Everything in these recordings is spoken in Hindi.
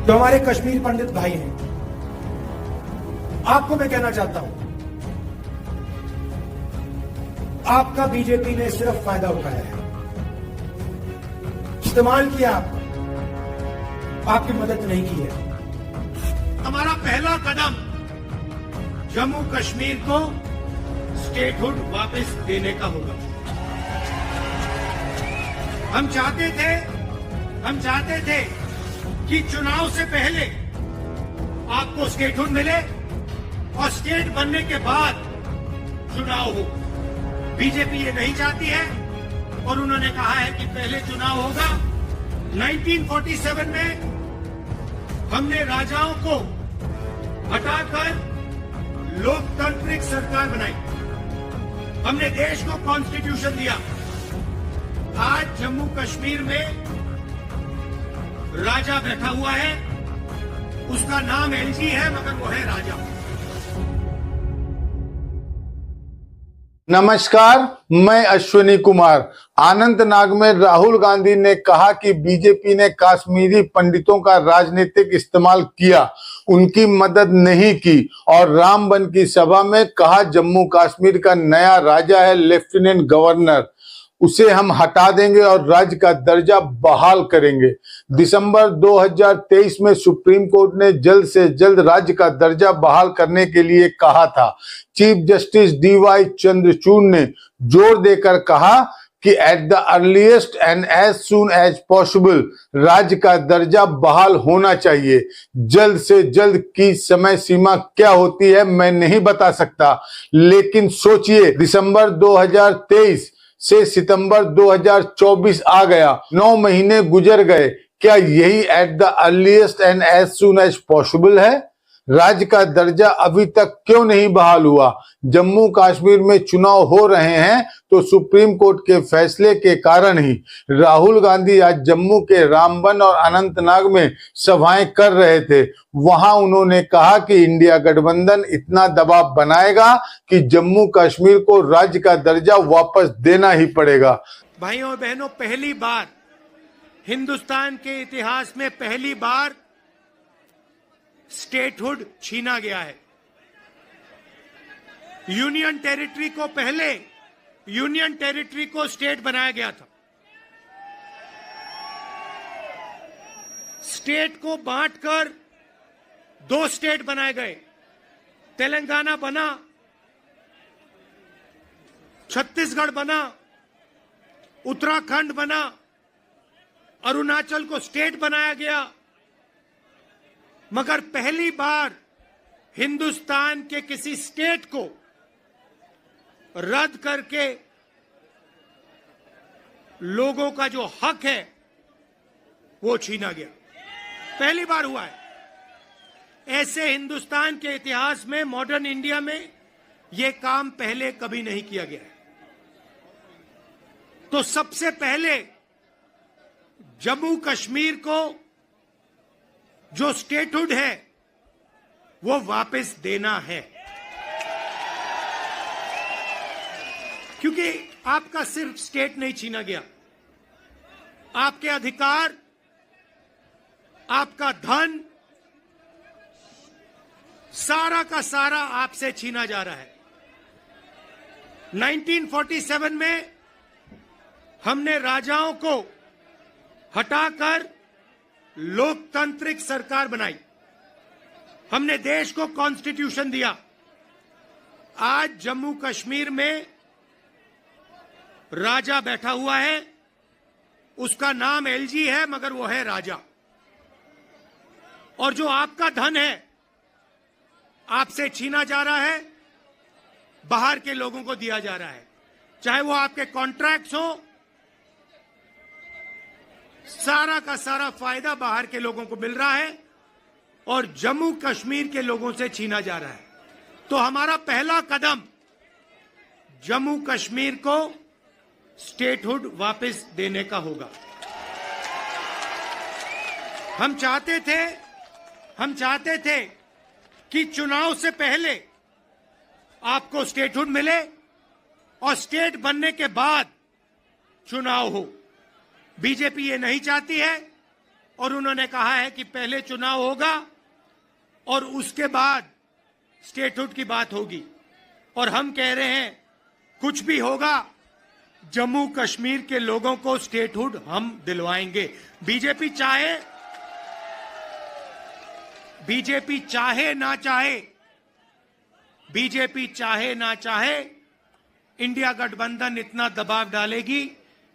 जो हमारे कश्मीर पंडित भाई हैं, आपको मैं कहना चाहता हूं, आपका बीजेपी ने सिर्फ फायदा उठाया है, इस्तेमाल किया, आपकी मदद नहीं की है। हमारा पहला कदम जम्मू कश्मीर को स्टेटहुड वापस देने का होगा। हम चाहते थे कि चुनाव से पहले आपको स्टेटहुड मिले और स्टेट बनने के बाद चुनाव हो। बीजेपी ये नहीं चाहती है और उन्होंने कहा है कि पहले चुनाव होगा। 1947 में हमने राजाओं को हटाकर लोकतांत्रिक सरकार बनाई, हमने देश को कॉन्स्टिट्यूशन दिया। आज जम्मू कश्मीर में राजा बैठा हुआ है, उसका नाम एलजी है मगर वो है राजा। नमस्कार, मैं अश्विनी कुमार। अनंतनाग में राहुल गांधी ने कहा कि बीजेपी ने कश्मीरी पंडितों का राजनीतिक इस्तेमाल किया, उनकी मदद नहीं की और रामबन की सभा में कहा जम्मू कश्मीर का नया राजा है लेफ्टिनेंट गवर्नर, उसे हम हटा देंगे और राज्य का दर्जा बहाल करेंगे। दिसंबर 2023 में सुप्रीम कोर्ट ने जल्द से जल्द राज्य का दर्जा बहाल करने के लिए कहा था। चीफ जस्टिस DY चंद्रचूड़ ने जोर देकर कहा कि at the earliest and as soon as possible राज्य का दर्जा बहाल होना चाहिए। जल्द से जल्द की समय सीमा क्या होती है मैं नहीं बता सकता, लेकिन सोचिए, दिसंबर 2023 से सितंबर 2024 आ गया, 9 महीने गुजर गए। क्या यही at the earliest and as soon as possible है? राज्य का दर्जा अभी तक क्यों नहीं बहाल हुआ? जम्मू कश्मीर में चुनाव हो रहे हैं तो सुप्रीम कोर्ट के फैसले के कारण ही। राहुल गांधी आज जम्मू के रामबन और अनंतनाग में सभाएं कर रहे थे। वहां उन्होंने कहा कि इंडिया गठबंधन इतना दबाव बनाएगा कि जम्मू कश्मीर को राज्य का दर्जा वापस देना ही पड़ेगा। भाइयों और बहनों, पहली बार हिंदुस्तान के इतिहास में पहली बार स्टेटहुड छीना गया है। यूनियन टेरिटरी को पहले यूनियन टेरिटरी को स्टेट बनाया गया था। स्टेट को बांटकर 2 स्टेट बनाए गए, तेलंगाना बना, छत्तीसगढ़ बना, उत्तराखंड बना, अरुणाचल को स्टेट बनाया गया। मगर पहली बार हिंदुस्तान के किसी स्टेट को रद्द करके लोगों का जो हक है वो छीना गया। पहली बार हुआ है। ऐसे हिंदुस्तान के इतिहास में, मॉडर्न इंडिया में यह काम पहले कभी नहीं किया गया है। तो सबसे पहले जम्मू कश्मीर को जो स्टेटहुड है वो वापस देना है, क्योंकि आपका सिर्फ स्टेट नहीं छीना गया, आपके अधिकार, आपका धन, सारा का सारा आपसे छीना जा रहा है। 1947 में हमने राजाओं को हटाकर लोकतांत्रिक सरकार बनाई, हमने देश को कॉन्स्टिट्यूशन दिया। आज जम्मू कश्मीर में राजा बैठा हुआ है, उसका नाम एलजी है मगर वो है राजा। और जो आपका धन है आपसे छीना जा रहा है, बाहर के लोगों को दिया जा रहा है, चाहे वो आपके कॉन्ट्रैक्ट्स हो, सारा का सारा फायदा बाहर के लोगों को मिल रहा है और जम्मू कश्मीर के लोगों से छीना जा रहा है। तो हमारा पहला कदम जम्मू कश्मीर को स्टेटहुड वापस देने का होगा। हम चाहते थे कि चुनाव से पहले आपको स्टेटहुड मिले और स्टेट बनने के बाद चुनाव हो। बीजेपी ये नहीं चाहती है और उन्होंने कहा है कि पहले चुनाव होगा और उसके बाद स्टेटहुड की बात होगी। और हम कह रहे हैं कुछ भी होगा, जम्मू कश्मीर के लोगों को स्टेटहुड हम दिलवाएंगे। बीजेपी चाहे ना चाहे, इंडिया गठबंधन इतना दबाव डालेगी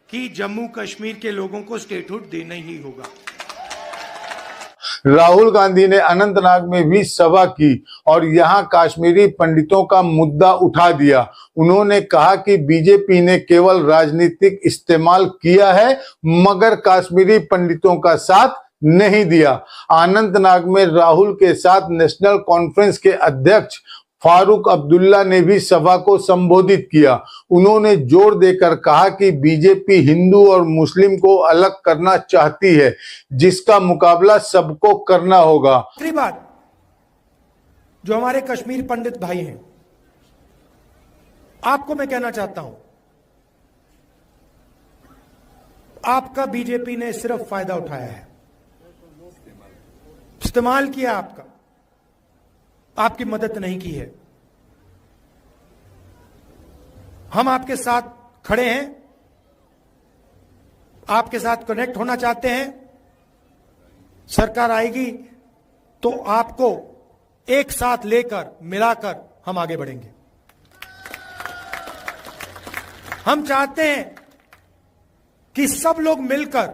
कि जम्मू कश्मीर के लोगों को स्टेटहुड देना ही होगा। राहुल गांधी ने अनंतनाग में भी सभा की और यहां कश्मीरी पंडितों का मुद्दा उठा दिया। उन्होंने कहा कि बीजेपी ने केवल राजनीतिक इस्तेमाल किया है मगर कश्मीरी पंडितों का साथ नहीं दिया। अनंतनाग में राहुल के साथ नेशनल कॉन्फ्रेंस के अध्यक्ष फारूक अब्दुल्ला ने भी सभा को संबोधित किया। उन्होंने जोर देकर कहा कि बीजेपी हिंदू और मुस्लिम को अलग करना चाहती है, जिसका मुकाबला सबको करना होगा। दूसरी बात, जो हमारे कश्मीर पंडित भाई हैं, आपको मैं कहना चाहता हूं, आपका बीजेपी ने सिर्फ फायदा उठाया है, इस्तेमाल किया आपका, आपकी मदद नहीं की है। हम आपके साथ खड़े हैं, आपके साथ कनेक्ट होना चाहते हैं। सरकार आएगी तो आपको एक साथ लेकर मिलाकर हम आगे बढ़ेंगे। हम चाहते हैं कि सब लोग मिलकर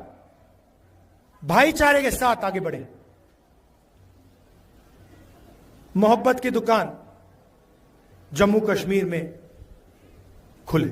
भाईचारे के साथ आगे बढ़ें। मोहब्बत की दुकान जम्मू कश्मीर में खुले।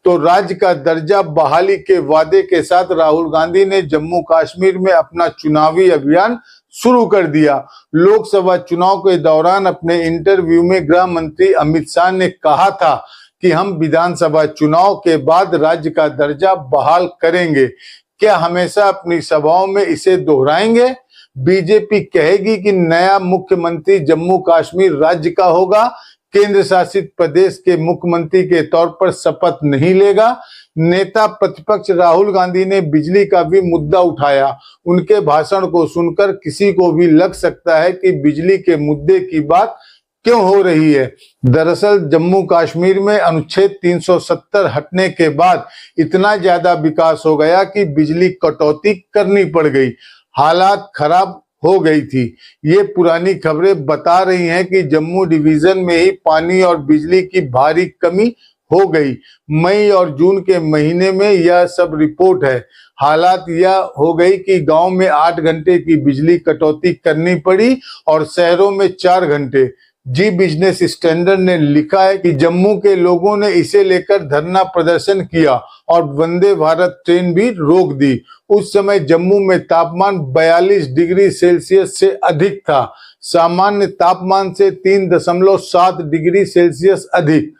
तो राज्य का दर्जा बहाली के वादे के साथ राहुल गांधी ने जम्मू कश्मीर में अपना चुनावी अभियान शुरू कर दिया। लोकसभा चुनाव के दौरान अपने इंटरव्यू में गृह मंत्री अमित शाह ने कहा था कि हम विधानसभा चुनाव के बाद राज्य का दर्जा बहाल करेंगे। क्या हमेशा अपनी सभाओं में इसे दोहराएंगे? बीजेपी कहेगी कि नया मुख्यमंत्री जम्मू कश्मीर राज्य का होगा, केंद्र शासित प्रदेश के मुख्यमंत्री के तौर पर शपथ नहीं लेगा। नेता प्रतिपक्ष राहुल गांधी ने बिजली का भी मुद्दा उठाया। उनके भाषण को सुनकर किसी को भी लग सकता है कि बिजली के मुद्दे की बात क्यों हो रही है। दरअसल जम्मू कश्मीर में अनुच्छेद 370 हटने के बाद इतना ज्यादा विकास हो गया कि बिजली कटौती करनी पड़ गई, हालात खराब हो गई थी। ये पुरानी खबरें बता रही हैं कि जम्मू डिवीजन में ही पानी और बिजली की भारी कमी हो गई। मई और जून के महीने में यह सब रिपोर्ट है। हालात यह हो गई कि गांव में 8 घंटे की बिजली कटौती करनी पड़ी और शहरों में 4 घंटे। जी बिजनेस स्टैंडर्ड ने लिखा है कि जम्मू के लोगों ने इसे लेकर धरना प्रदर्शन किया और वंदे भारत ट्रेन भी रोक दी। उस समय जम्मू में तापमान 42 डिग्री सेल्सियस से अधिक था, सामान्य तापमान से 3.7 डिग्री सेल्सियस अधिक।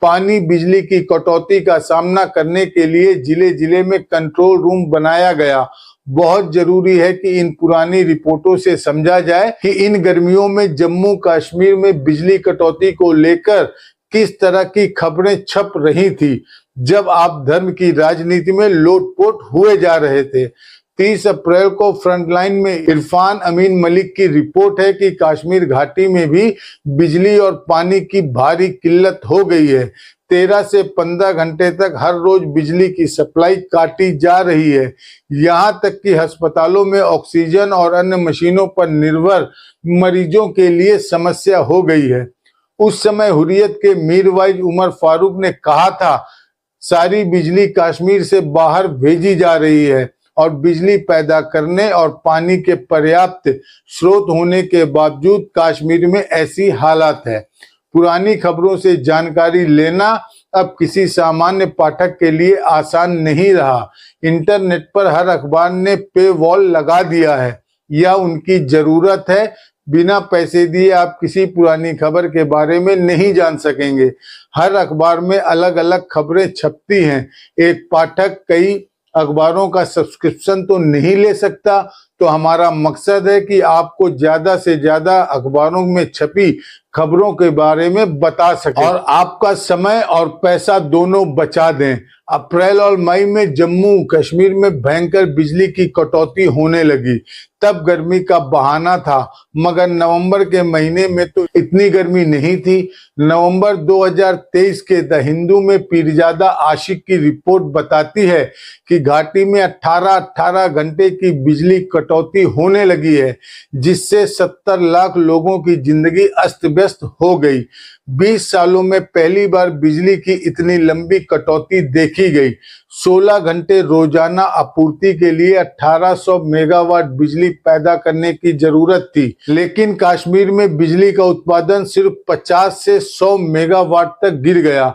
पानी बिजली की कटौती का सामना करने के लिए जिले जिले में कंट्रोल रूम बनाया गया। बहुत जरूरी है कि इन पुरानी रिपोर्टों से समझा जाए कि इन गर्मियों में जम्मू कश्मीर में बिजली कटौती को लेकर किस तरह की खबरें छप रही थी, जब आप धर्म की राजनीति में लोटपोट हुए जा रहे थे। 30 अप्रैल को फ्रंटलाइन में इरफान अमीन मलिक की रिपोर्ट है कि कश्मीर घाटी में भी बिजली और पानी की भारी किल्लत हो गई है। 13 से 15 घंटे तक हर रोज बिजली की सप्लाई काटी जा रही है। यहाँ तक कि अस्पतालों में ऑक्सीजन और अन्य मशीनों पर निर्भर मरीजों के लिए समस्या हो गई है। उस समय हुर्रियत के मीरवाइज उमर फारूक ने कहा था, सारी बिजली कश्मीर से बाहर भेजी जा रही है और बिजली पैदा करने और पानी के पर्याप्त स्रोत होने के बावजूद कश्मीर में ऐसी हालत है। पुरानी खबरों से जानकारी लेना अब किसी सामान्य पाठक के लिए आसान नहीं रहा। इंटरनेट पर हर अखबार ने पे वॉल लगा दिया है, यह उनकी जरूरत है। बिना पैसे दिए आप किसी पुरानी खबर के बारे में नहीं जान सकेंगे। हर अखबार में अलग अलग खबरें छपती हैं। एक पाठक कई अखबारों का सब्सक्रिप्शन तो नहीं ले सकता, तो हमारा मकसद है कि आपको ज्यादा से ज्यादा अखबारों में छपी खबरों के बारे में बता सके और आपका समय और पैसा दोनों बचा दें। अप्रैल और मई में जम्मू कश्मीर में भयंकर बिजली की कटौती होने लगी, तब गर्मी का बहाना था, मगर नवंबर के महीने में तो इतनी गर्मी नहीं थी। नवंबर 2023 के द हिंदू में पीरजादा आशिक की रिपोर्ट बताती है कि घाटी में 18 घंटे की बिजली कटौती होने लगी है, जिससे 70 लाख लोगों की जिंदगी अस्त व्यस्त हो गई। 20 सालों में पहली बार बिजली की इतनी लंबी कटौती देखी गई। 16 घंटे रोजाना आपूर्ति के लिए 1800 मेगावाट बिजली पैदा करने की जरूरत थी, लेकिन कश्मीर में बिजली का उत्पादन सिर्फ 50 से 100 मेगावाट तक गिर गया।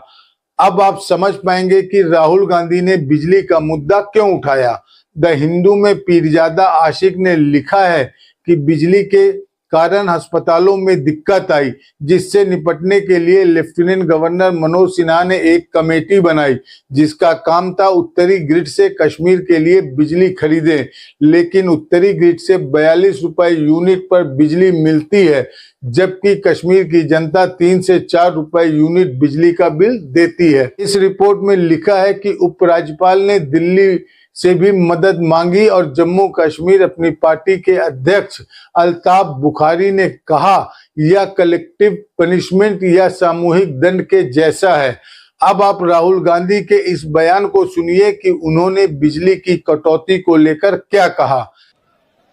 अब आप समझ पाएंगे कि राहुल गांधी ने बिजली का मुद्दा क्यों उठाया। द हिंदू में पीरजादा आशिक ने लिखा है कि बिजली के कारण अस्पतालों में दिक्कत आई, जिससे निपटने के लिए लेफ्टिनेंट गवर्नर मनोज सिन्हा ने एक कमेटी बनाई, जिसका काम था उत्तरी ग्रिड से कश्मीर के लिए बिजली खरीदें। लेकिन उत्तरी ग्रिड से 42 रुपए यूनिट पर बिजली मिलती है, जबकि कश्मीर की जनता 3 से 4 रुपए यूनिट बिजली का बिल देती है। इस रिपोर्ट में लिखा है कि उपराज्यपाल ने दिल्ली से भी मदद मांगी और जम्मू कश्मीर अपनी पार्टी के अध्यक्ष अल्ताफ बुखारी ने कहा, यह कलेक्टिव पनिशमेंट या सामूहिक दंड के जैसा है। अब आप राहुल गांधी के इस बयान को सुनिए कि उन्होंने बिजली की कटौती को लेकर क्या कहा।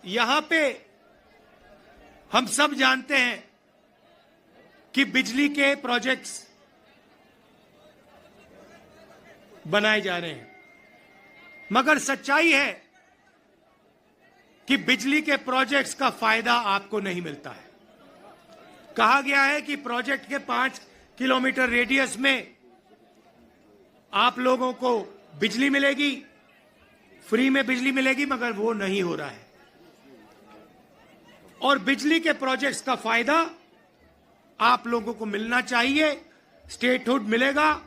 यहां पे हम सब जानते हैं कि बिजली के प्रोजेक्ट्स बनाए जा रहे हैं, मगर सच्चाई है कि बिजली के प्रोजेक्ट्स का फायदा आपको नहीं मिलता है। कहा गया है कि प्रोजेक्ट के 5 किलोमीटर रेडियस में आप लोगों को बिजली मिलेगी, फ्री में बिजली मिलेगी, मगर वो नहीं हो रहा है। और बिजली के प्रोजेक्ट्स का फायदा आप लोगों को मिलना चाहिए। स्टेटहुड मिलेगा,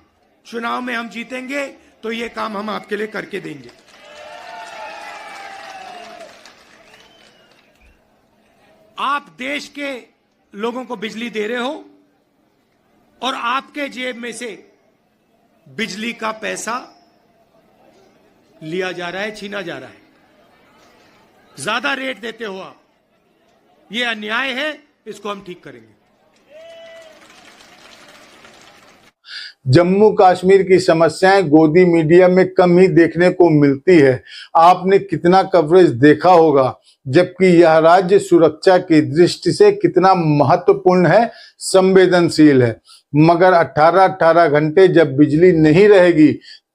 चुनाव में हम जीतेंगे तो ये काम हम आपके लिए करके देंगे। आप देश के लोगों को बिजली दे रहे हो और आपके जेब में से बिजली का पैसा लिया जा रहा है, छीना जा रहा है। ज्यादा रेट देते हो आप, ये अन्याय है, इसको हम ठीक करेंगे। जम्मू कश्मीर की समस्याएं गोदी मीडिया में कम ही देखने को मिलती है। आपने कितना कवरेज देखा होगा, जबकि यह राज्य सुरक्षा की दृष्टि से कितना महत्वपूर्ण है, संवेदनशील है। मगर 18 घंटे जब बिजली नहीं रहेगी,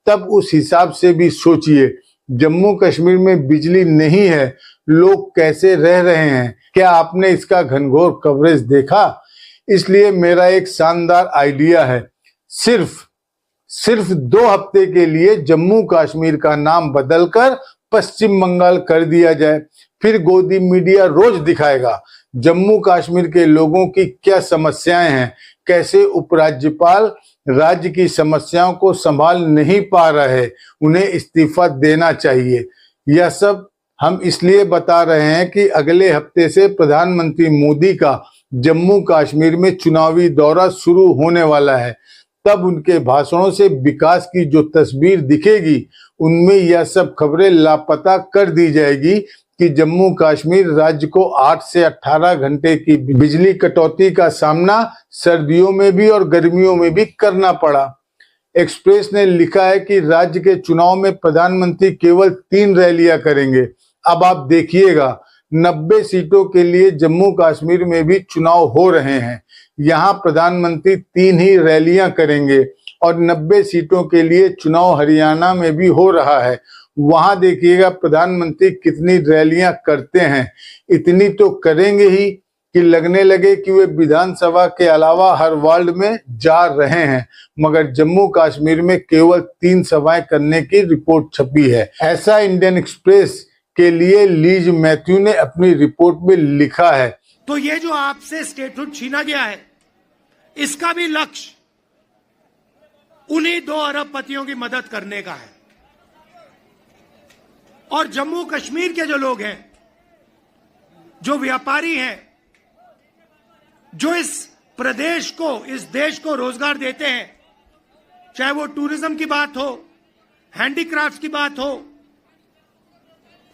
तब उस हिसाब से भी सोचिए। जम्मू कश्मीर में बिजली नहीं है, लोग कैसे रह रहे हैं? क्या आपने इसका घनघोर कवरेज देखा? इसलिए मेरा एक शानदार आइडिया है, सिर्फ 2 हफ्ते के लिए जम्मू कश्मीर का नाम बदलकर पश्चिम बंगाल कर दिया जाए। फिर गोदी मीडिया रोज दिखाएगा जम्मू कश्मीर के लोगों की क्या समस्याएं हैं, कैसे उपराज्यपाल राज्य की समस्याओं को संभाल नहीं पा रहे, उन्हें इस्तीफा देना चाहिए। यह सब हम इसलिए बता रहे हैं कि अगले हफ्ते से प्रधानमंत्री मोदी का जम्मू कश्मीर में चुनावी दौरा शुरू होने वाला है। तब उनके भाषणों से विकास की जो तस्वीर दिखेगी, उनमें यह सब खबरें लापता कर दी जाएगी कि जम्मू कश्मीर राज्य को 8 से 18 घंटे की बिजली कटौती का सामना सर्दियों में भी और गर्मियों में भी करना पड़ा। एक्सप्रेस ने लिखा है कि राज्य के चुनाव में प्रधानमंत्री केवल 3 रैलियां करेंगे। अब आप देखिएगा, 90 सीटों के लिए जम्मू कश्मीर में भी चुनाव हो रहे हैं। यहाँ प्रधानमंत्री 3 ही रैलियां करेंगे और 90 सीटों के लिए चुनाव हरियाणा में भी हो रहा है। वहां देखिएगा प्रधानमंत्री कितनी रैलियां करते हैं। इतनी तो करेंगे ही कि लगने लगे कि वे विधानसभा के अलावा हर वार्ड में जा रहे हैं, मगर जम्मू कश्मीर में केवल 3 सभाएं करने की रिपोर्ट छपी है। ऐसा इंडियन एक्सप्रेस के लिए लीज मैथ्यू ने अपनी रिपोर्ट में लिखा है। तो ये जो आपसे स्टेटहुड छीना गया है, इसका भी लक्ष्य उन्हीं 2 अरबपतियों की मदद करने का है। और जम्मू कश्मीर के जो लोग हैं, जो व्यापारी हैं, जो इस प्रदेश को, इस देश को रोजगार देते हैं, चाहे वो टूरिज्म की बात हो, हैंडीक्राफ्ट की बात हो,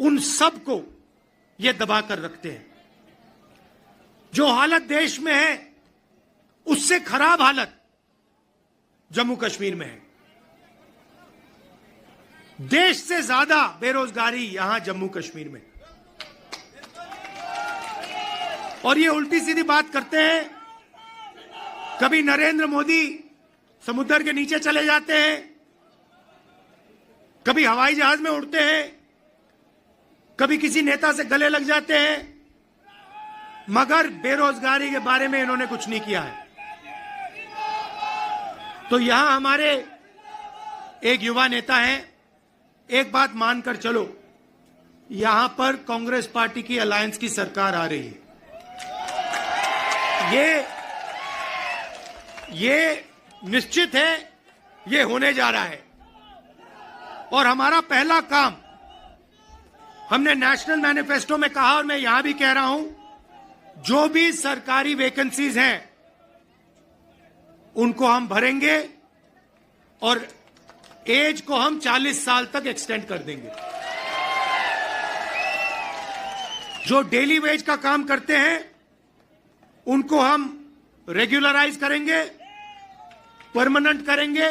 उन सब को ये दबा कर रखते हैं। जो हालत देश में है उससे खराब हालत जम्मू कश्मीर में है। देश से ज्यादा बेरोजगारी यहां जम्मू कश्मीर में। और ये उल्टी सीधी बात करते हैं। कभी नरेंद्र मोदी समुद्र के नीचे चले जाते हैं, कभी हवाई जहाज में उड़ते हैं, कभी किसी नेता से गले लग जाते हैं, मगर बेरोजगारी के बारे में इन्होंने कुछ नहीं किया है। तो यहां हमारे एक युवा नेता हैं, एक बात मानकर चलो, यहां पर कांग्रेस पार्टी की अलायंस की सरकार आ रही है। ये निश्चित है, ये होने जा रहा है। और हमारा पहला काम, हमने नेशनल मैनिफेस्टो में कहा और मैं यहां भी कह रहा हूं, जो भी सरकारी वैकेंसीज हैं उनको हम भरेंगे और एज को हम 40 साल तक एक्सटेंड कर देंगे। जो डेली वेज का काम करते हैं उनको हम रेगुलराइज करेंगे, परमानेंट करेंगे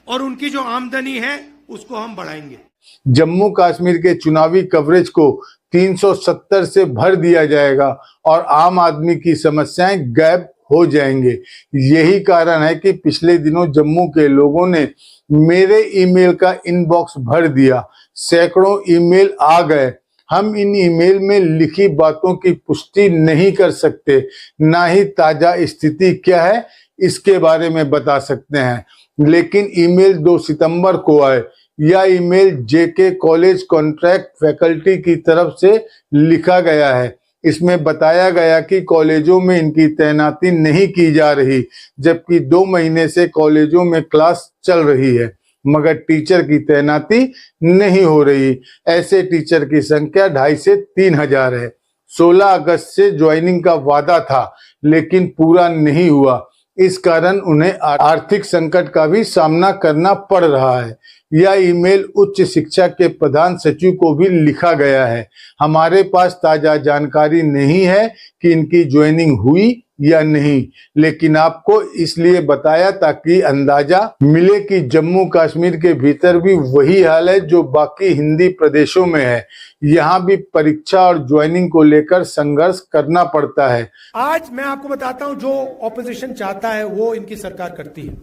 और उनकी जो आमदनी है उसको हम बढ़ाएंगे। जम्मू कश्मीर के चुनावी कवरेज को 370 से भर दिया जाएगा और आम आदमी की समस्याएं गायब हो जाएंगे। यही कारण है कि पिछले दिनों जम्मू के लोगों ने मेरे ईमेल का इनबॉक्स भर दिया। सैकड़ों ईमेल आ गए। हम इन ईमेल में लिखी बातों की पुष्टि नहीं कर सकते, ना ही ताजा स्थिति क्या है इसके बारे में बता सकते हैं। लेकिन ईमेल 2 सितंबर को आए। यह ईमेल जेके कॉलेज कॉन्ट्रैक्ट फैकल्टी की तरफ से लिखा गया है। इसमें बताया गया कि कॉलेजों में इनकी तैनाती नहीं की जा रही, जबकि 2 महीने से कॉलेजों में क्लास चल रही है, मगर टीचर की तैनाती नहीं हो रही। ऐसे टीचर की संख्या 2,500 से 3,000 है। 16 अगस्त से ज्वाइनिंग का वादा था, लेकिन पूरा नहीं हुआ। इस कारण उन्हें आर्थिक संकट का भी सामना करना पड़ रहा है। यह ईमेल उच्च शिक्षा के प्रधान सचिव को भी लिखा गया है। हमारे पास ताजा जानकारी नहीं है कि इनकी ज्वाइनिंग हुई या नहीं, लेकिन आपको इसलिए बताया ताकि अंदाजा मिले कि जम्मू कश्मीर के भीतर भी वही हाल है जो बाकी हिंदी प्रदेशों में है। यहाँ भी परीक्षा और ज्वाइनिंग को लेकर संघर्ष करना पड़ता है। आज मैं आपको बताता हूं, जो ऑपोजिशन चाहता है वो इनकी सरकार करती है।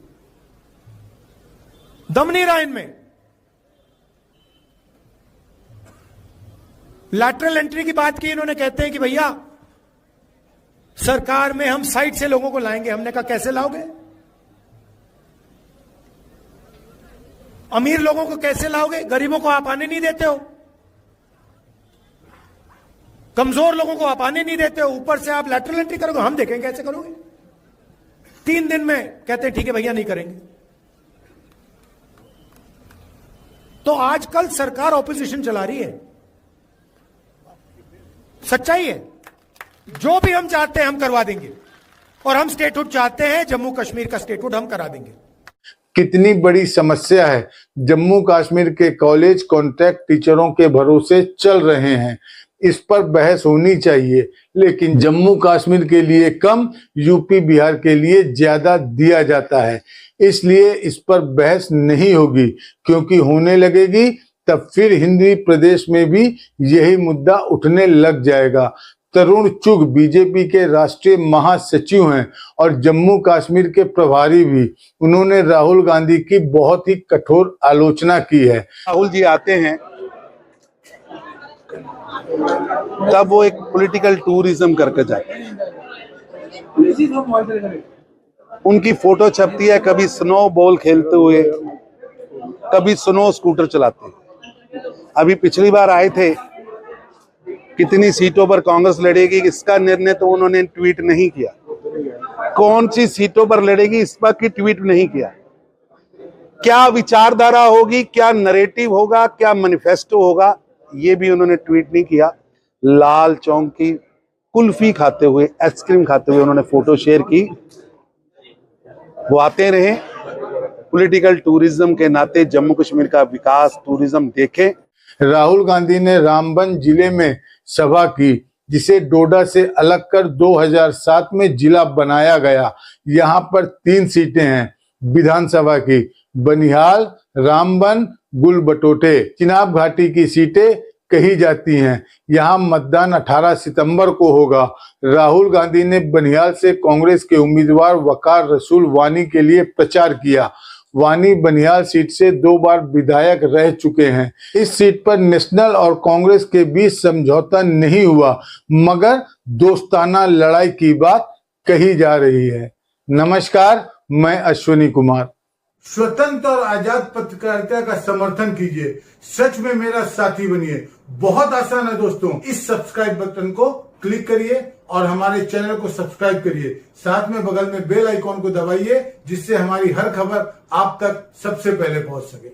दम नहीं रहा इनमें। लैटरल एंट्री की बात की इन्होंने, कहते हैं कि भैया सरकार में हम साइड से लोगों को लाएंगे। हमने कहा कैसे लाओगे? अमीर लोगों को कैसे लाओगे? गरीबों को आप आने नहीं देते हो, कमजोर लोगों को आप आने नहीं देते हो, ऊपर से आप लैटरल एंट्री करोगे। हम देखेंगे कैसे करोगे। 3 दिन में कहते हैं ठीक है भैया नहीं करेंगे। तो आजकल सरकार ऑपोजिशन चला रही है, सच्चाई है। जो भी हम चाहते हैं हम करवा देंगे, और हम स्टेटहुड चाहते हैं, जम्मू कश्मीर का स्टेटहुड हम करा देंगे। कितनी बड़ी समस्या है। जम्मू कश्मीर के कॉलेज कॉन्ट्रैक्ट टीचरों के भरोसे चल रहे हैं। इस पर बहस होनी चाहिए, लेकिन जम्मू कश्मीर के लिए कम, यूपी बिहार के लिए ज्यादा दिया जाता है। इसलिए इस पर बहस नहीं होगी, क्योंकि होने लगेगी तब फिर हिंदी प्रदेश में भी यही मुद्दा उठने लग जाएगा। तरुण चुग बीजेपी के राष्ट्रीय महासचिव हैं और जम्मू कश्मीर के प्रभारी भी। उन्होंने राहुल गांधी की बहुत ही कठोर आलोचना की है। राहुल जी आते हैं तब वो एक पॉलिटिकल टूरिज्म करके जाते हैं। उनकी फोटो छपती है, कभी स्नो बॉल खेलते हुए, कभी स्नो स्कूटर चलाते हैं। अभी पिछली बार आए थे, कितनी सीटों पर कांग्रेस लड़ेगी इसका निर्णय तो उन्होंने ट्वीट नहीं किया। कौन सी सीटों पर लड़ेगी इस पर की ट्वीट नहीं किया। क्या विचारधारा होगी, क्या नैरेटिव होगा, क्या मैनिफेस्टो होगा, ये भी उन्होंने ट्वीट नहीं किया। लाल चौक की कुल्फी खाते हुए, आइसक्रीम खाते हुए उन्होंने फोटो शेयर की। वो आते रहे, पॉलिटिकल टूरिज्म के नाते जम्मू कश्मीर का विकास, टूरिज्म देखें। राहुल गांधी ने रामबन जिले में सभा की, जिसे डोडा से अलग कर 2007 में जिला बनाया गया। यहाँ पर 3 सीटें हैं विधानसभा की, बनिहाल, रामबन, गुलबटोटे। चिनाब घाटी की सीटें कही जाती हैं। यहाँ मतदान 18 सितंबर को होगा। राहुल गांधी ने बनिहाल से कांग्रेस के उम्मीदवार वकार रसूल वानी के लिए प्रचार किया। वानी बनिहाल सीट से 2 बार विधायक रह चुके हैं। इस सीट पर नेशनल और कांग्रेस के बीच समझौता नहीं हुआ, मगर दोस्ताना लड़ाई की बात कही जा रही है। नमस्कार, मैं अश्विनी कुमार। स्वतंत्र और आजाद पत्रकारिता का समर्थन कीजिए, सच में मेरा साथी बनिए। बहुत आसान है दोस्तों, इस सब्सक्राइब बटन को क्लिक करिए और हमारे चैनल को सब्सक्राइब करिए। साथ में बगल में बेल आइकॉन को दबाइए, जिससे हमारी हर खबर आप तक सबसे पहले पहुंच सके।